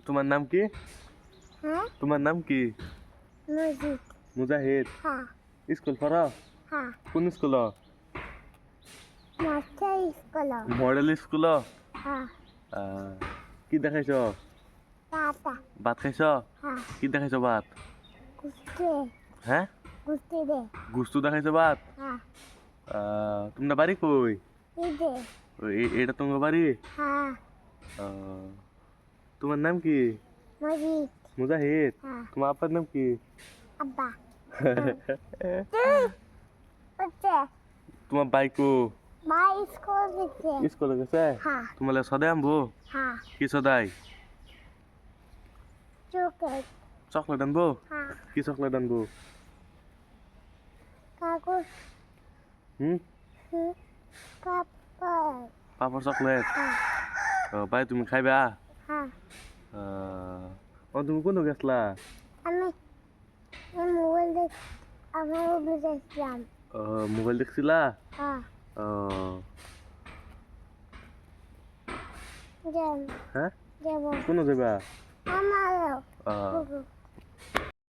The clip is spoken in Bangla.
তোমার নাম কি? হ্যাঁ তোমার নাম কি? মসজিদ মুজাহিদ। হ্যাঁ স্কুল পড়ো? হ্যাঁ কোন school? Master school model school? হ্যাঁ কি দেখাইছ? টাটা ভাত খাইছ? হ্যাঁ কি দেখাইছ ভাত? গুস্তি হ্যাঁ গুস্তি দে গুস্তু দেখাইছ ভাত? হ্যাঁ তোমরা বাড়ি কই? ইদে এটা তোমার বাড়ি? হ্যাঁ আহ, তোমার নাম কি? মসজিদ মুজাহিদ। হ্যাঁ তোমার আব্বার নাম কি? আব্বা তুই হচ্ছে তোমার বাইকো ভাই স্কুল দিচ্ছে স্কুলে গেছে? হ্যাঁ তোমার সদাই আনবো? হ্যাঁ কি সদাই? চোখে চকলেট আনবো? হ্যাঁ কি চকলেট আনবো? কাগজ হুম কাপড় পাপড় চকলেট। হ্যাঁ ভাই তুমি খাইবা? হ্যাঁ তুমি কোন গেছলা? আমি মোবাইল দেখ আমার মোবাইল দেখলাম মোবাইল দেখছিলা? হ্যাঁ আহ, যাব হ্যাঁ যাব কোন যাবা? আমারও আহ, কুকুর